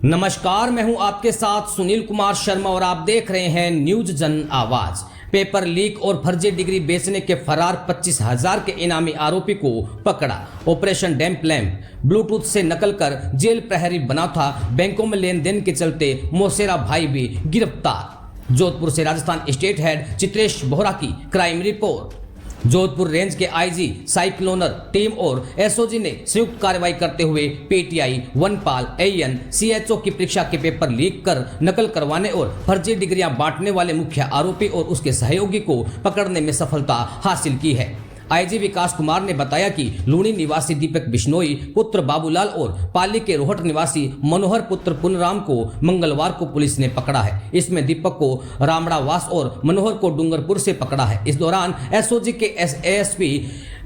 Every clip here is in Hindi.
नमस्कार, मैं हूं आपके साथ सुनील कुमार शर्मा और आप देख रहे हैं न्यूज जन आवाज। पेपर लीक और फर्जी डिग्री बेचने के फरार 25,000 के इनामी आरोपी को पकड़ा। ऑपरेशन डैम्प लैंप ब्लूटूथ से नकल कर जेल प्रहरी बना था। बैंकों में लेन देन के चलते मौसेरा भाई भी गिरफ्तार। जोधपुर से राजस्थान स्टेट हेड चित्रेश बोहरा की क्राइम रिपोर्ट। जोधपुर रेंज के आईजी साइक्लोनर टीम और एसओजी ने संयुक्त कार्रवाई करते हुए पीटीआई, वनपाल, एएन, सीएचओ की परीक्षा के पेपर लीक कर नकल करवाने और फर्जी डिग्रियां बांटने वाले मुख्य आरोपी और उसके सहयोगी को पकड़ने में सफलता हासिल की है। आईजी विकास कुमार ने बताया कि लूणी निवासी दीपक बिश्नोई पुत्र बाबूलाल और पाली के रोहट निवासी मनोहर पुत्र पुनराम को मंगलवार को पुलिस ने पकड़ा है। इसमें दीपक को रामड़ावास और मनोहर को डूंगरपुर से पकड़ा है। इस दौरान एसओजी के एएसपी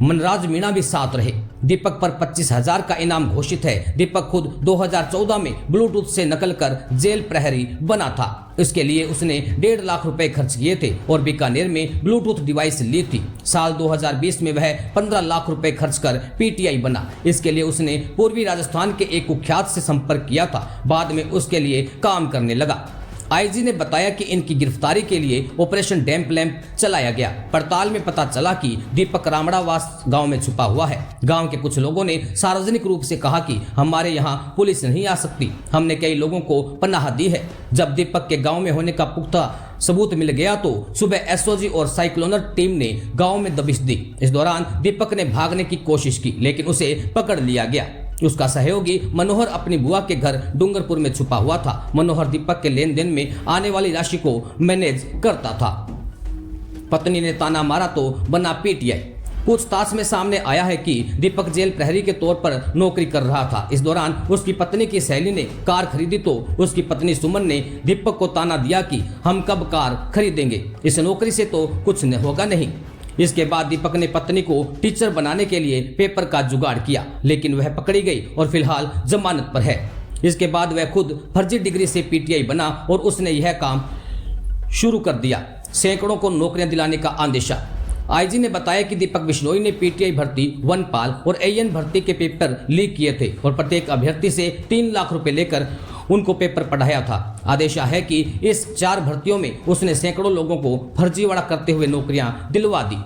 मनराज मीणा भी साथ रहे। दीपक पर 25,000 का इनाम घोषित है। दीपक खुद 2014 में ब्लूटूथ से नकल कर जेल प्रहरी बना था। इसके लिए उसने 1.5 लाख रुपए खर्च किए थे और बीकानेर में ब्लूटूथ डिवाइस ली थी। साल 2020 में वह 15 लाख रुपए खर्च कर पीटीआई बना। इसके लिए उसने पूर्वी राजस्थान के एक कुख्यात से संपर्क किया था। बाद में उसके लिए काम करने लगा। आईजी ने बताया कि इनकी गिरफ्तारी के लिए ऑपरेशन डैम्प लैंप चलाया गया। पड़ताल में पता चला कि दीपक रामड़ावास गांव में छुपा हुआ है। गांव के कुछ लोगों ने सार्वजनिक रूप से कहा कि हमारे यहां पुलिस नहीं आ सकती। हमने कई लोगों को पनाह दी है। जब दीपक के गांव में होने का पुख्ता सबूत मिल गया तो सुबह एसओजी और साइक्लोनर टीम ने गांव में दबिश दी। इस दौरान दीपक ने भागने की कोशिश की, लेकिन उसे पकड़ लिया गया। उसका सहयोगी मनोहर अपनी बुआ के घर डूंगरपुर में छुपा हुआ था। मनोहर दीपक के लेन देन में आने वाली राशि को मैनेज करता था। पत्नी ने ताना मारा तो बना पीटीआई। पूछताछ में सामने आया है कि दीपक जेल प्रहरी के तौर पर नौकरी कर रहा था। इस दौरान उसकी पत्नी की सहेली ने कार खरीदी तो उसकी पत्नी सुमन ने दीपक को ताना दिया कि हम कब कार खरीदेंगे, इस नौकरी से तो कुछ होगा नहीं। इसके बाद दीपक ने पत्नी को टीचर बनाने के लिए पेपर का जुगाड़ किया, लेकिन वह पकड़ी गई और फिलहाल जमानत पर है। इसके बाद वह खुद फर्जी डिग्री से पीटीआई बना और उसने यह काम शुरू कर दिया। सैकड़ों को नौकरियां दिलाने का अंदेशा। आईजी ने बताया कि दीपक बिश्नोई ने पीटीआई भर्ती, वनपाल और एएन भर्ती के पेपर लीक किए थे और प्रत्येक अभ्यर्थी से 3 लाख रुपए लेकर उनको पेपर पढ़ाया था। आदेशा है कि इस 4 भर्तियों में उसने सैकड़ों लोगों को फर्जीवाड़ा करते हुए नौकरियां दिलवा दी।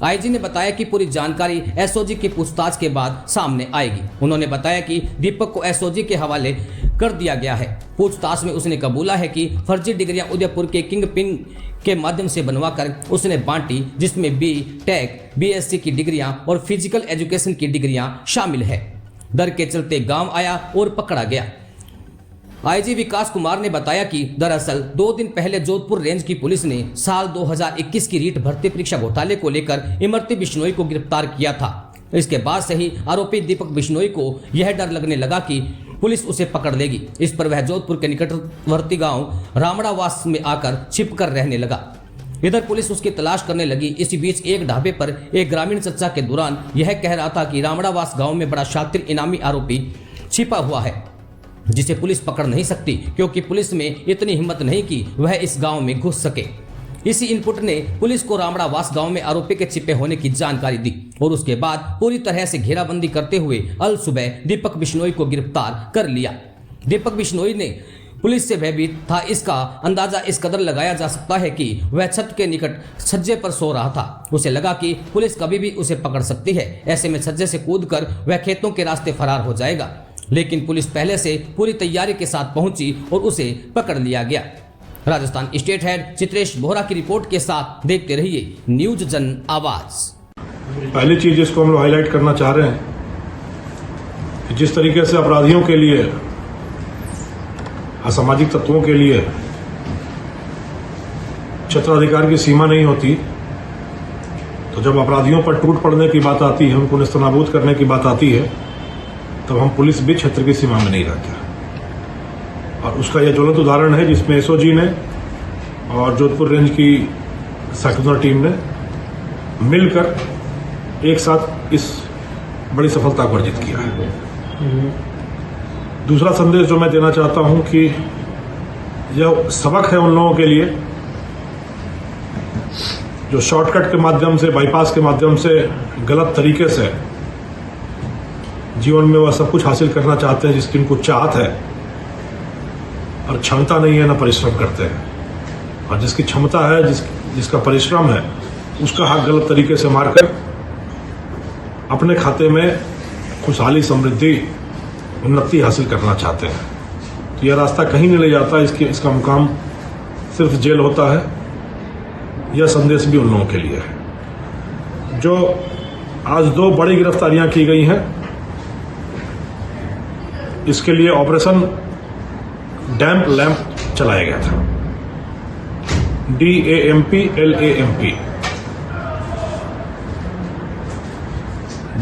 आईजी ने बताया कि पूरी जानकारी एसओजी की पूछताछ के बाद सामने आएगी। उन्होंने बताया कि दीपक को एसओजी के हवाले कर दिया गया है। पूछताछ में उसने कबूला है कि फर्जी डिग्रियां उदयपुर के किंग पिंग के माध्यम से बनवाकर उसने बांटी, जिसमें बी टेक, बीएससी की डिग्रियां और फिजिकल एजुकेशन की डिग्रियां शामिल है। डर के चलते गांव आया और पकड़ा गया। आईजी विकास कुमार ने बताया कि दरअसल 2 दिन पहले जोधपुर रेंज की पुलिस ने साल 2021 की रीट भर्ती परीक्षा घोटाले को लेकर इमरती बिश्नोई को गिरफ्तार किया था। इसके बाद से ही आरोपी दीपक बिश्नोई को यह डर लगने लगा कि पुलिस उसे पकड़ लेगी। इस पर वह जोधपुर के निकटवर्ती गांव रामड़ावास में आकर छिपकर रहने लगा। इधर पुलिस उसकी तलाश करने लगी। इसी बीच एक ढाबे पर एक ग्रामीण चर्चा के दौरान यह कह रहा था कि रामड़ावास गांव में बड़ा शातिर इनामी आरोपी छिपा हुआ है, जिसे पुलिस पकड़ नहीं सकती, क्योंकि पुलिस में इतनी हिम्मत नहीं कि वह इस गांव में घुस सके। इसी इनपुट ने पुलिस को रामड़ावास गांव में आरोपी के छिपे होने की जानकारी दी और उसके बाद पूरी तरह से घेराबंदी करते हुए अल सुबह दीपक बिश्नोई को गिरफ्तार कर लिया। दीपक बिश्नोई ने पुलिस से भयभीत था। इसका अंदाजा इस कदर लगाया जा सकता है कि वह छत के निकट छज्जे पर सो रहा था। उसे लगा कि पुलिस कभी भी उसे पकड़ सकती है। ऐसे में छज्जे से कूदकर वह खेतों के रास्ते फरार हो जाएगा, लेकिन पुलिस पहले से पूरी तैयारी के साथ पहुंची और उसे पकड़ लिया गया। राजस्थान स्टेट हेड चित्रेश बोहरा की रिपोर्ट के साथ देखते रहिए न्यूज जन आवाज। पहली चीज जिसको हम लोग हाईलाइट करना चाह रहे हैं कि जिस तरीके से अपराधियों के लिए, असामाजिक तत्वों के लिए क्षेत्राधिकार की सीमा नहीं होती, तो जब अपराधियों पर टूट पड़ने की बात आती है, उनको नेस्तनाबूद करने की बात आती है, तब हम पुलिस भी क्षेत्र की सीमा में नहीं रहते। और उसका यह ज्वलंत उदाहरण है जिसमें एसओजी ने और जोधपुर रेंज की साइक्लोनर टीम ने मिलकर एक साथ इस बड़ी सफलता को अर्जित किया है। दूसरा संदेश जो मैं देना चाहता हूं कि यह सबक है उन लोगों के लिए जो शॉर्टकट के माध्यम से, बाईपास के माध्यम से, गलत तरीके से जीवन में वह सब कुछ हासिल करना चाहते हैं जिसकी उनको चाहत है, और क्षमता नहीं है ना परिश्रम करते हैं। और जिसकी क्षमता है, जिसका परिश्रम है, उसका हक गलत तरीके से मारकर अपने खाते में खुशहाली, समृद्धि, उन्नति हासिल करना चाहते हैं। तो यह रास्ता कहीं नहीं ले जाता। इसका मुकाम सिर्फ जेल होता है। यह संदेश भी उन लोगों के लिए है। जो आज 2 बड़ी गिरफ्तारियां की गई हैं, इसके लिए ऑपरेशन डैम्प लैंप चलाया गया था। DAMP LAMP।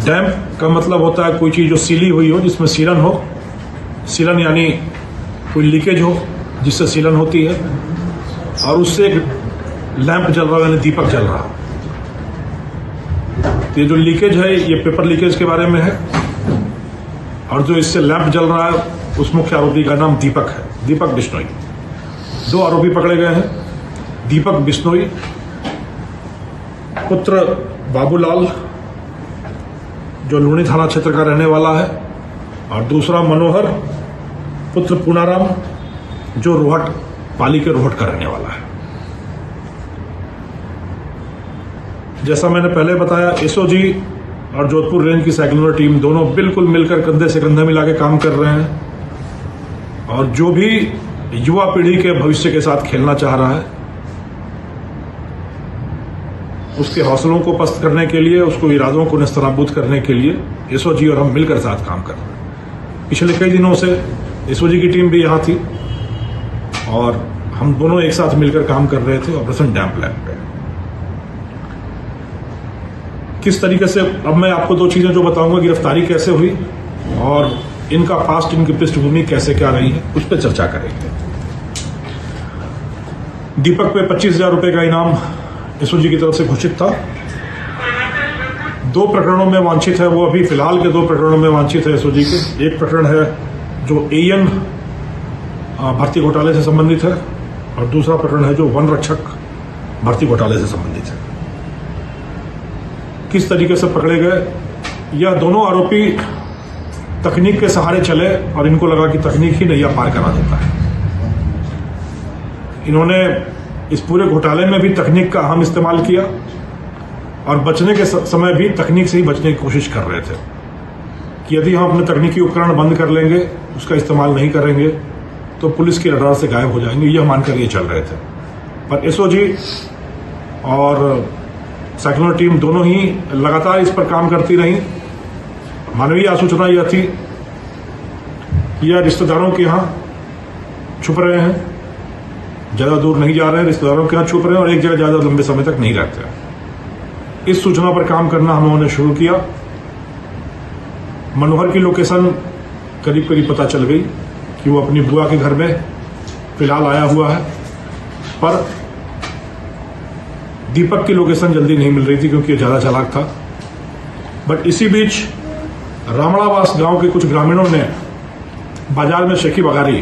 डैम्प का मतलब होता है कोई चीज जो सीली हुई हो, जिसमें सीलन हो। सीलन यानी कोई लीकेज हो जिससे सीलन होती है, और उससे एक लैंप जल रहा है, यानी दीपक जल रहा है। ये जो लीकेज है, ये पेपर लीकेज के बारे में है। और जो इससे लैंप जल रहा है, उस मुख्य आरोपी का नाम दीपक है, दीपक बिश्नोई। 2 आरोपी पकड़े गए हैं। दीपक बिश्नोई पुत्र बाबूलाल, जो लूणी थाना क्षेत्र का रहने वाला है, और दूसरा मनोहर पुत्र पूनाराम, जो रोहट, पाली के रोहट का रहने वाला है। जैसा मैंने पहले बताया, SOG और जोधपुर रेंज की साइक्लोनर टीम दोनों बिल्कुल मिलकर कंधे से कंधा मिला के काम कर रहे हैं। और जो भी युवा पीढ़ी के भविष्य के साथ खेलना चाह रहा है, उसके हौसलों को पस्त करने के लिए, उसको इरादों को नेस्तनाबूद करने के लिए SOG और हम मिलकर साथ काम कर रहे हैं। पिछले कई दिनों से SOG की टीम भी यहाँ थी और हम दोनों एक साथ मिलकर काम कर रहे थे ऑपरेशन डैम्प लैंप पे। किस तरीके से, अब मैं आपको 2 चीजें जो बताऊंगा, गिरफ्तारी कैसे हुई और इनका पास्ट, इनकी पृष्ठभूमि कैसे क्या रही है, उस पर चर्चा करेंगे। दीपक पे 25,000 रुपए का इनाम SOG की तरफ से घोषित था। 2 प्रकरणों में वांछित है वो, अभी फिलहाल के 2 प्रकरणों में वांछित है SOG के। एक प्रकरण है जो AN भर्ती घोटाले से संबंधित है, और दूसरा प्रकरण है जो वन रक्षक भर्ती घोटाले से संबंधित है। किस तरीके से पकड़े गए, यह दोनों आरोपी तकनीक के सहारे चले और इनको लगा कि तकनीक ही नैया पार करा देता है। इन्होंने इस पूरे घोटाले में भी तकनीक का अहम इस्तेमाल किया और बचने के समय भी तकनीक से ही बचने की कोशिश कर रहे थे कि यदि हम अपने तकनीकी उपकरण बंद कर लेंगे, उसका इस्तेमाल नहीं करेंगे, तो पुलिस की रडार से गायब हो जाएंगे। यह मानकर ये चल रहे थे। पर SOG और साइक्लोनर टीम दोनों ही लगातार इस पर काम करती रही। मानवीय आसूचना यह थी कि यह रिश्तेदारों के यहाँ छुप रहे हैं, ज्यादा दूर नहीं जा रहे हैं, रिश्तेदारों के यहाँ छुप रहे हैं और एक जगह ज्यादा लंबे समय तक नहीं रहते हैं। इस सूचना पर काम करना हम लोगों ने शुरू किया। मनोहर की लोकेशन करीब करीब पता चल गई कि वो अपनी बुआ के घर में फिलहाल आया हुआ है, पर दीपक की लोकेशन जल्दी नहीं मिल रही थी क्योंकि ज्यादा चालाक था। बट इसी बीच रामड़ावास गांव के कुछ ग्रामीणों ने बाजार में शेखी बगारी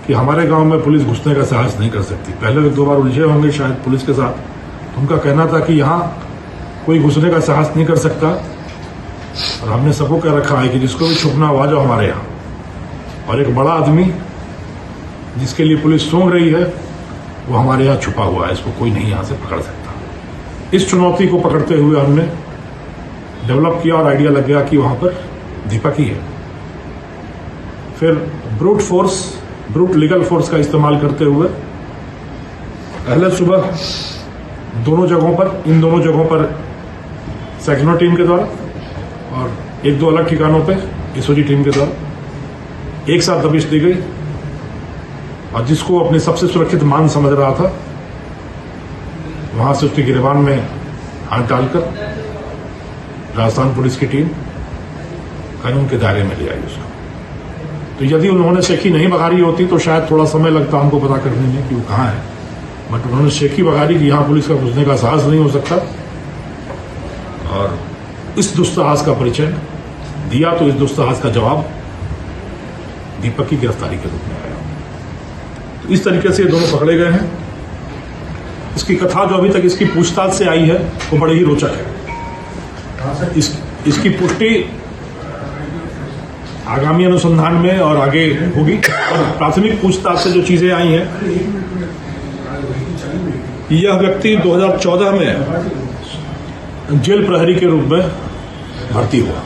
कि हमारे गांव में पुलिस घुसने का साहस नहीं कर सकती। पहले 1-2 बार उलझे होंगे शायद पुलिस के साथ, तो उनका कहना था कि यहाँ कोई घुसने का साहस नहीं कर सकता, और हमने सबको कह रखा है कि जिसको भी छुपना हो आ जाओ हमारे यहाँ। और एक बड़ा आदमी जिसके लिए पुलिस सूंघ रही है, वो हमारे यहाँ छुपा हुआ है, इसको कोई नहीं यहाँ से पकड़ सकता। इस चुनौती को पकड़ते हुए हमने डेवलप किया और आइडिया लग गया कि वहाँ पर दीपक ही है। फिर ब्रूट लीगल फोर्स का इस्तेमाल करते हुए पहले सुबह इन दोनों जगहों पर साइक्लोनर टीम के द्वारा और 1-2 अलग ठिकानों पे SOG टीम के द्वारा एक साथ दबिश दी गई, और जिसको अपनी सबसे सुरक्षित मान समझ रहा था, वहां से उसके गिरबान में हाथ डालकर राजस्थान पुलिस की टीम कानून के दायरे में ले आई उसको। तो यदि उन्होंने शेखी नहीं बघारी होती तो शायद थोड़ा समय लगता हमको पता करने में कि वो कहाँ है, बट उन्होंने शेखी बघारी कि यहाँ पुलिस का घुसने का साहस नहीं हो सकता, और इस दुस्साहस का परिचय दिया। तो इस दुस्साहस का जवाब दीपक की गिरफ्तारी के रूप में आया। तो इस तरीके से ये दोनों पकड़े गए हैं। इसकी कथा जो अभी तक इसकी पूछताछ से आई है वो बड़ी ही रोचक है। इसकी पुष्टि आगामी अनुसंधान में और आगे होगी। और प्राथमिक पूछताछ से जो चीजें आई हैं, यह व्यक्ति 2014 में जेल प्रहरी के रूप में भर्ती हुआ।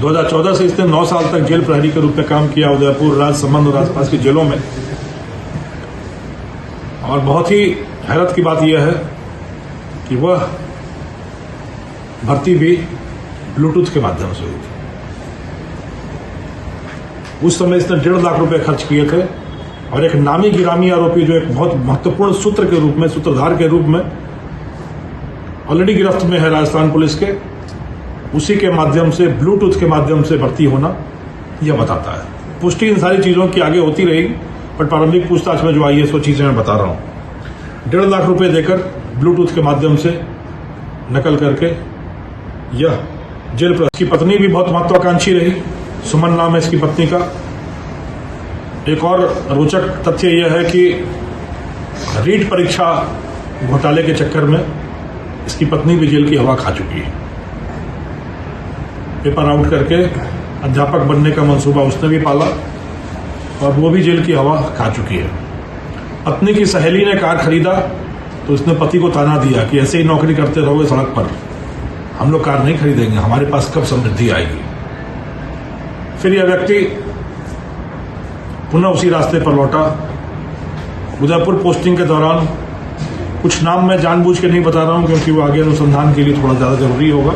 2014 से इसने 9 साल तक जेल प्रहरी के रूप में काम किया उदयपुर, राजसमंद और आसपास की जेलों में। और बहुत ही हैरत की बात यह है कि वह भर्ती भी ब्लूटूथ के माध्यम से हुई थी। उस समय इसने 1.5 लाख रुपए खर्च किए थे और एक नामी गिरामी आरोपी जो एक बहुत महत्वपूर्ण सूत्र के रूप में, सूत्रधार के रूप में ऑलरेडी गिरफ्त में है राजस्थान पुलिस के, उसी के माध्यम से, ब्लूटूथ के माध्यम से भर्ती होना यह बताता है। पुष्टि इन सारी चीजों की आगे होती रहेगी, पर प्रारंभिक पूछताछ में जो आई है सो चीजें मैं बता रहा हूं। 1.5 लाख रुपए देकर ब्लूटूथ के माध्यम से नकल करके यह जेल पर। इसकी पत्नी भी बहुत महत्वाकांक्षी रही, सुमन नाम है इसकी पत्नी का। एक और रोचक तथ्य यह है कि रीट परीक्षा घोटाले के चक्कर में इसकी पत्नी भी जेल की हवा खा चुकी है। पेपर आउट करके अध्यापक बनने का मंसूबा उसने भी पाला और वो भी जेल की हवा खा चुकी है। पत्नी की सहेली ने कार खरीदा तो उसने पति को ताना दिया कि ऐसे ही नौकरी करते रहोगे सड़क पर, हम लोग कार नहीं खरीदेंगे, हमारे पास कब समृद्धि आएगी। फिर यह व्यक्ति पुनः उसी रास्ते पर लौटा। उदयपुर पोस्टिंग के दौरान कुछ नाम मैं जानबूझ के नहीं बता रहा हूं क्योंकि वो आगे अनुसंधान के लिए थोड़ा ज्यादा जरूरी होगा।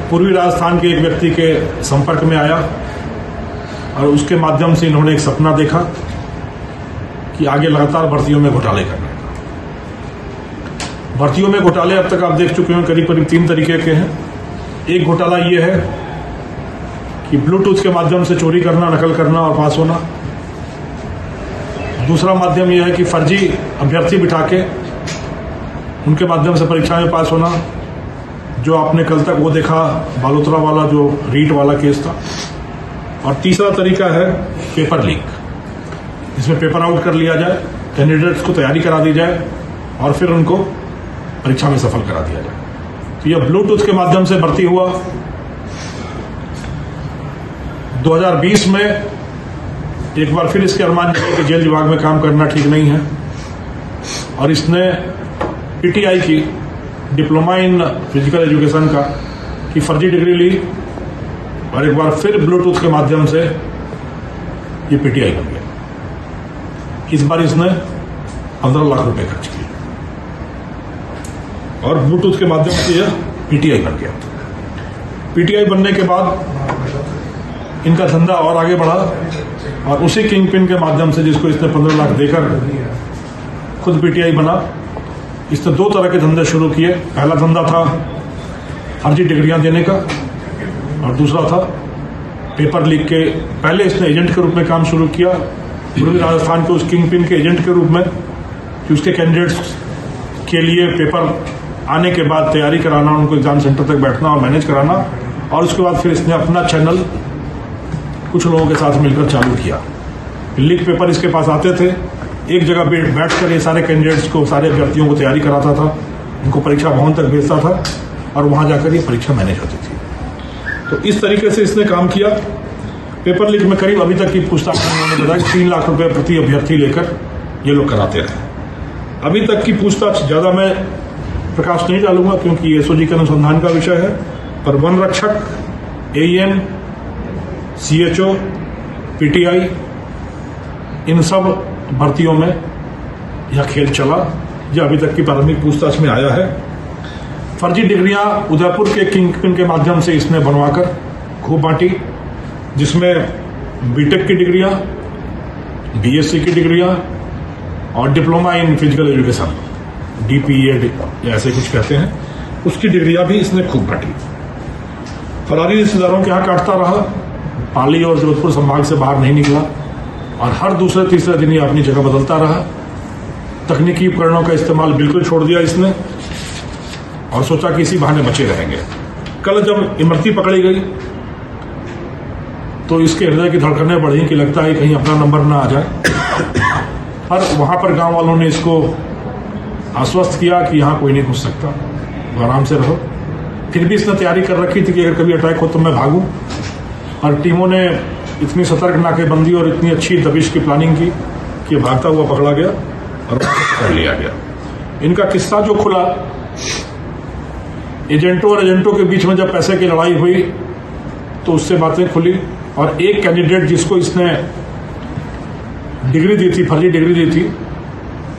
पूर्वी राजस्थान के एक व्यक्ति के संपर्क में आया और उसके माध्यम से इन्होंने एक सपना देखा कि आगे लगातार भर्तियों में घोटाले करने का। भर्तियों में घोटाले अब तक आप देख चुके हैं करीब करीब 3 तरीके के हैं। एक घोटाला ये है कि ब्लूटूथ के माध्यम से चोरी करना, नकल करना और पास होना। दूसरा माध्यम यह है कि फर्जी अभ्यर्थी बिठा के उनके माध्यम से परीक्षा में पास होना, जो आपने कल तक वो देखा बालोतरा वाला जो रीट वाला केस था। और तीसरा तरीका है पेपर लीक, जिसमें पेपर आउट कर लिया जाए, कैंडिडेट्स को तैयारी करा दी जाए और फिर उनको परीक्षा में सफल करा दिया जाए। तो यह ब्लूटूथ के माध्यम से भर्ती हुआ। 2020 में एक बार फिर इसके अरमान कि जेल विभाग में काम करना ठीक नहीं है और इसने पीटीआई की डिप्लोमा इन फिजिकल एजुकेशन की फर्जी डिग्री ली और एक बार फिर ब्लूटूथ के माध्यम से ये पीटीआई बन गया। इस बार इसने 15 लाख रुपए खर्च किए और ब्लूटूथ के माध्यम से यह पीटीआई बन गया। पीटीआई बनने के बाद इनका धंधा और आगे बढ़ा और उसी किंग पिन के माध्यम से, जिसको इसने 15 लाख देकर खुद पीटीआई बना, इसने 2 तरह के धंधे शुरू किए। पहला धंधा था फर्जी डिग्रियां देने का और दूसरा था पेपर लीक के। पहले इसने एजेंट के रूप में काम शुरू किया पूर्वी राजस्थान के उस किंग पिन के एजेंट के रूप में, कि उसके कैंडिडेट्स के लिए पेपर आने के बाद तैयारी कराना, उनको एग्जाम सेंटर तक बैठना और मैनेज कराना। और उसके बाद फिर इसने अपना चैनल कुछ लोगों के साथ मिलकर चालू किया। लीक पेपर इसके पास आते थे, एक जगह बैठकर ये सारे कैंडिडेट्स को, सारे अभ्यर्थियों को तैयारी कराता था, उनको परीक्षा भवन तक भेजता था और वहां जाकर ये परीक्षा मैनेज होती थी। तो इस तरीके से इसने काम किया। पेपर लीक में करीब अभी तक की पूछताछ में उन्होंने बताया 3 लाख रुपए प्रति अभ्यर्थी लेकर ये लोग कराते रहे। अभी तक की पूछताछ ज्यादा मैं प्रकाश नहीं डालूंगा क्योंकि एसओजी के अनुसंधान का विषय है, पर वन रक्षक, एईएन, सीएचओ, पीटीआई, इन सब भर्तियों में यह खेल चला, जो अभी तक की प्रारंभिक पूछताछ में आया है। फर्जी डिग्रियां उदयपुर के किंग पिन के माध्यम से इसने बनवाकर खूब बांटी, जिसमें बीटेक की डिग्रियां, बीएससी की डिग्रियां और diploma in physical education, DPEd ऐसे कुछ कहते हैं, उसकी डिग्रियां भी इसने खूब बांटी। फरारी रिश्तेदारों के यहाँ काटता रहा, पाली और जोधपुर संभाग से बाहर नहीं निकला और हर दूसरे तीसरे दिन ये अपनी जगह बदलता रहा। तकनीकी उपकरणों का इस्तेमाल बिल्कुल छोड़ दिया इसने और सोचा कि इसी बहाने बचे रहेंगे। कल जब इमरती पकड़ी गई तो इसके हृदय की धड़कनें बढ़ी कि लगता है कहीं अपना नंबर ना आ जाए। पर वहां पर गांव वालों ने इसको आश्वस्त किया कि यहाँ कोई नहीं घुस सकता, आराम से रहो। फिर भी इसने तैयारी कर रखी थी कि अगर कभी अटैक हो तो मैं भागूं। और टीमों ने इतनी सतर्क नाकेबंदी और इतनी अच्छी दबिश की प्लानिंग की कि भागता हुआ पकड़ा गया और पकड़ लिया गया। इनका किस्सा जो खुला, एजेंटों और एजेंटों के बीच में जब पैसे की लड़ाई हुई तो उससे बातें खुली, और एक कैंडिडेट जिसको इसने डिग्री दी थी, फर्जी डिग्री दी थी,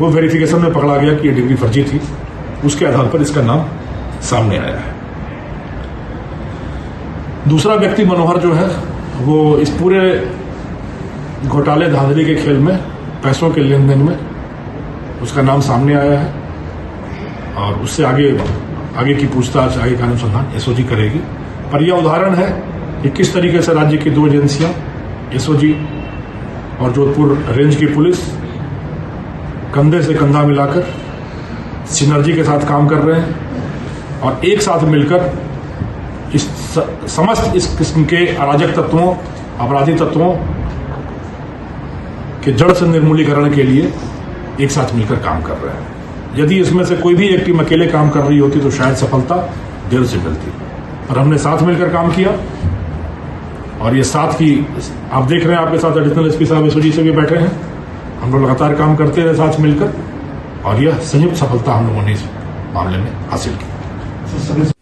वो वेरिफिकेशन में पकड़ा गया कि ये डिग्री फर्जी थी। उसके आधार पर इसका नाम सामने आया है। दूसरा व्यक्ति मनोहर जो है वो इस पूरे घोटाले धांधली के खेल में, पैसों के लेन देन में उसका नाम सामने आया है, और उससे आगे की पूछताछ, आगे का अनुसंधान एसओजी करेगी। पर यह उदाहरण है कि किस तरीके से राज्य की दो एजेंसियां, एसओजी और जोधपुर रेंज की पुलिस, कंधे से कंधा मिलाकर सिनर्जी के साथ काम कर रहे हैं और एक साथ मिलकर इस समस्त इस किस्म के अराजक तत्वों, अपराधी तत्वों के जड़ से निर्मूलीकरण के लिए एक साथ मिलकर काम कर रहे हैं। यदि इसमें से कोई भी एक टीम अकेले काम कर रही होती तो शायद सफलता देर से मिलती, पर हमने साथ मिलकर काम किया। और ये साथ की आप देख रहे हैं, आपके साथ एडिशनल एसपी साहब एसओजी से भी बैठे हैं। हम लोग लगातार काम करते रहे साथ मिलकर, और यह संयुक्त सफलता हम लोगों ने इस मामले में हासिल की।